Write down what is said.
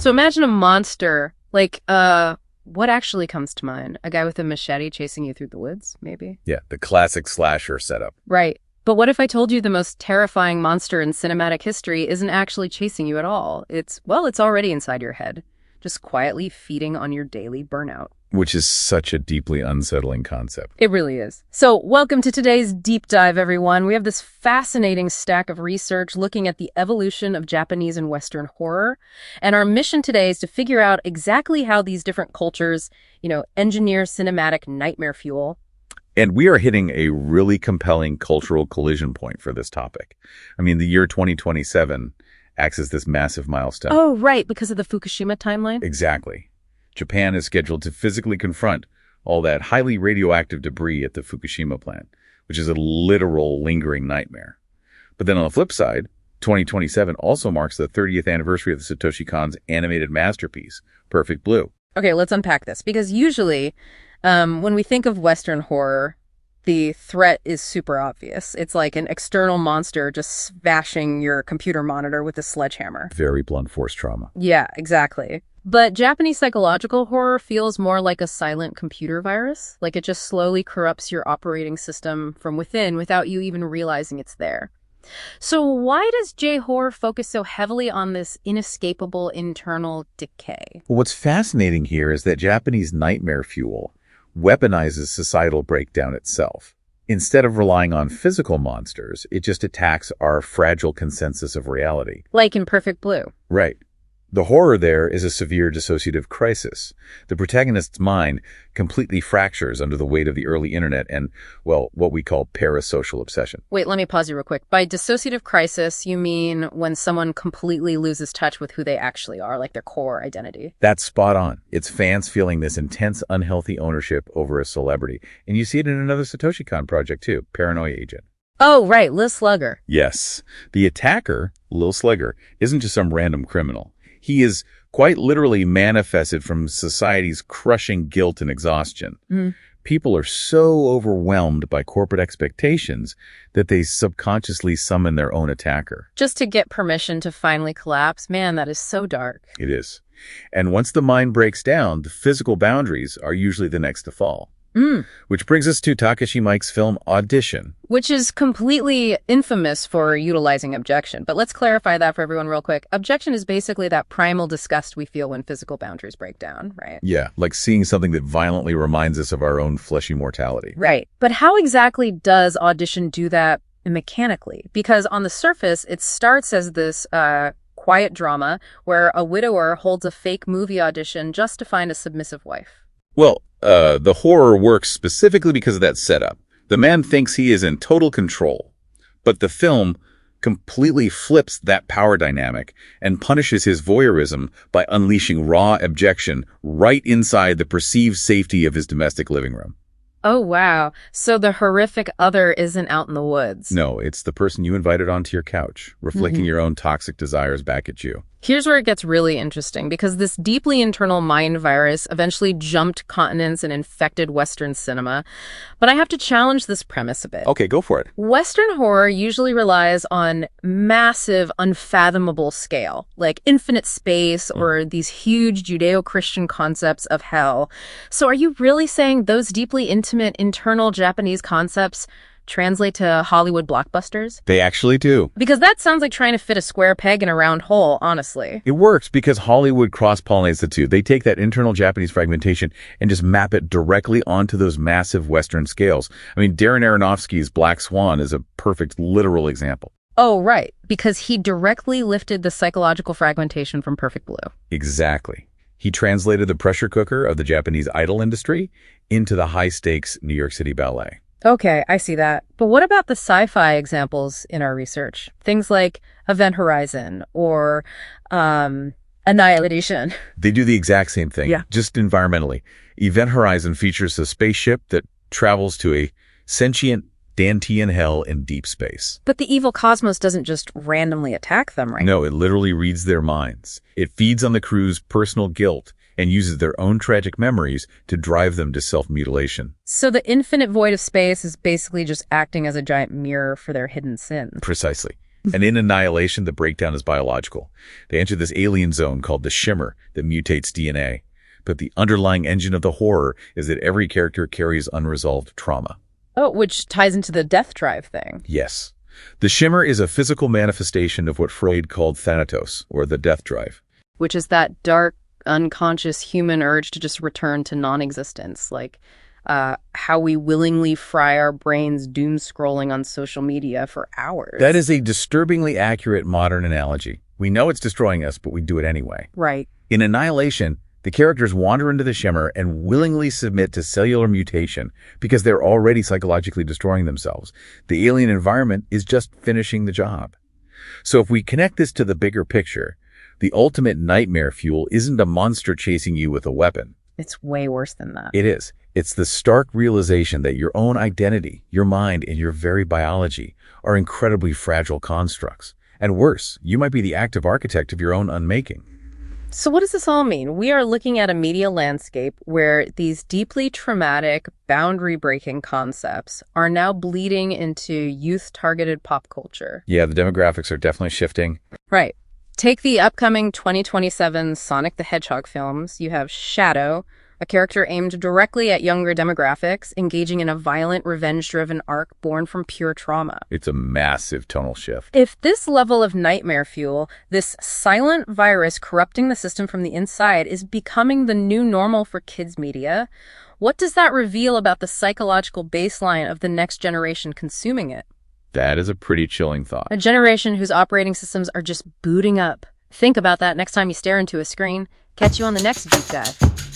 So imagine a monster, like, what actually comes to mind? A guy with a machete chasing you through the woods, maybe? Yeah, the classic slasher setup. Right. But what if I told you the most terrifying monster in cinematic history isn't actually chasing you at all? It's already inside your head, just quietly feeding on your daily burnout. Which is such a deeply unsettling concept. It really is. So welcome to today's deep dive, everyone. We have this fascinating stack of research looking at the evolution of Japanese and Western horror. And our mission today is to figure out exactly how these different cultures, engineer cinematic nightmare fuel. And we are hitting a really compelling cultural collision point for this topic. I mean, the year 2027 acts as this massive milestone. Oh, right, because of the Fukushima timeline? Exactly. Japan is scheduled to physically confront all that highly radioactive debris at the Fukushima plant, which is a literal lingering nightmare. But then on the flip side, 2027 also marks the 30th anniversary of the Satoshi Kon's animated masterpiece, Perfect Blue. Okay, let's unpack this, because usually when we think of Western horror, the threat is super obvious. It's like an external monster just smashing your computer monitor with a sledgehammer. Very blunt force trauma. Yeah, exactly. But Japanese psychological horror feels more like a silent computer virus. Like it just slowly corrupts your operating system from within without you even realizing it's there. So why does J-horror focus so heavily on this inescapable internal decay? Well, what's fascinating here is that Japanese nightmare fuel weaponizes societal breakdown itself. Instead of relying on physical monsters, it just attacks our fragile consensus of reality. Like in Perfect Blue. Right. The horror there is a severe dissociative crisis. The protagonist's mind completely fractures under the weight of the early internet and, well, what we call parasocial obsession. Wait, let me pause you real quick. By dissociative crisis, you mean when someone completely loses touch with who they actually are, like their core identity? That's spot on. It's fans feeling this intense, unhealthy ownership over a celebrity. And you see it in another Satoshi Kon project, too, Paranoia Agent. Oh, right, Lil Slugger. Yes. The attacker, Lil Slugger, isn't just some random criminal. He is quite literally manifested from society's crushing guilt and exhaustion. People are so overwhelmed by corporate expectations that they subconsciously summon their own attacker. Just to get permission to finally collapse. Man, that is so dark. It is. And once the mind breaks down, the physical boundaries are usually the next to fall. Which brings us to Takashi Miike's film Audition. Which is completely infamous for utilizing abjection. But let's clarify that for everyone real quick. Abjection is basically that primal disgust we feel when physical boundaries break down, right? Yeah, like seeing something that violently reminds us of our own fleshy mortality. Right. But how exactly does Audition do that mechanically? Because on the surface, it starts as this quiet drama where a widower holds a fake movie audition just to find a submissive wife. Well, the horror works specifically because of that setup. The man thinks he is in total control, but the film completely flips that power dynamic and punishes his voyeurism by unleashing raw abjection right inside the perceived safety of his domestic living room. Oh, wow. So the horrific other isn't out in the woods. No, it's the person you invited onto your couch, reflecting your own toxic desires back at you. Here's where it gets really interesting, because this deeply internal mind virus eventually jumped continents and infected Western cinema. But I have to challenge this premise a bit. Okay, go for it. Western horror usually relies on massive, unfathomable scale, like infinite space or these huge Judeo-Christian concepts of hell. So are you really saying those deeply intimate internal Japanese concepts translate to Hollywood blockbusters? They actually do. Because that sounds like trying to fit a square peg in a round hole, honestly. It works because Hollywood cross-pollinates the two. They take that internal Japanese fragmentation and just map it directly onto those massive Western scales. I mean, Darren Aronofsky's Black Swan is a perfect literal example. Oh, right. Because he directly lifted the psychological fragmentation from Perfect Blue. Exactly. He translated the pressure cooker of the Japanese idol industry into the high-stakes New York City ballet. Okay, I see that. But what about the sci-fi examples in our research? Things like Event Horizon or Annihilation. They do the exact same thing, just environmentally. Event Horizon features a spaceship that travels to a sentient Dantean hell in deep space. But the evil cosmos doesn't just randomly attack them, right? No, it literally reads their minds. It feeds on the crew's personal guilt and uses their own tragic memories to drive them to self-mutilation. So the infinite void of space is basically just acting as a giant mirror for their hidden sins. Precisely. And in Annihilation, the breakdown is biological. They enter this alien zone called the Shimmer that mutates DNA. But the underlying engine of the horror is that every character carries unresolved trauma. Oh, which ties into the death drive thing. Yes. The Shimmer is a physical manifestation of what Freud called Thanatos, or the death drive. Which is that dark, unconscious human urge to just return to non-existence, like how we willingly fry our brains doom-scrolling on social media for hours. That is a disturbingly accurate modern analogy. We know it's destroying us, but we do it anyway. Right. In Annihilation, the characters wander into the Shimmer and willingly submit to cellular mutation because they're already psychologically destroying themselves. The alien environment is just finishing the job. So if we connect this to the bigger picture, the ultimate nightmare fuel isn't a monster chasing you with a weapon. It's way worse than that. It is. It's the stark realization that your own identity, your mind, and your very biology are incredibly fragile constructs. And worse, you might be the active architect of your own unmaking. So what does this all mean? We are looking at a media landscape where these deeply traumatic, boundary-breaking concepts are now bleeding into youth-targeted pop culture. Yeah, the demographics are definitely shifting. Right. Take the upcoming 2027 Sonic the Hedgehog films. You have Shadow, a character aimed directly at younger demographics, engaging in a violent, revenge-driven arc born from pure trauma. It's a massive tonal shift. If this level of nightmare fuel, this silent virus corrupting the system from the inside, is becoming the new normal for kids' media, what does that reveal about the psychological baseline of the next generation consuming it? That is a pretty chilling thought. A generation whose operating systems are just booting up. Think about that next time you stare into a screen. Catch you on the next deep dive.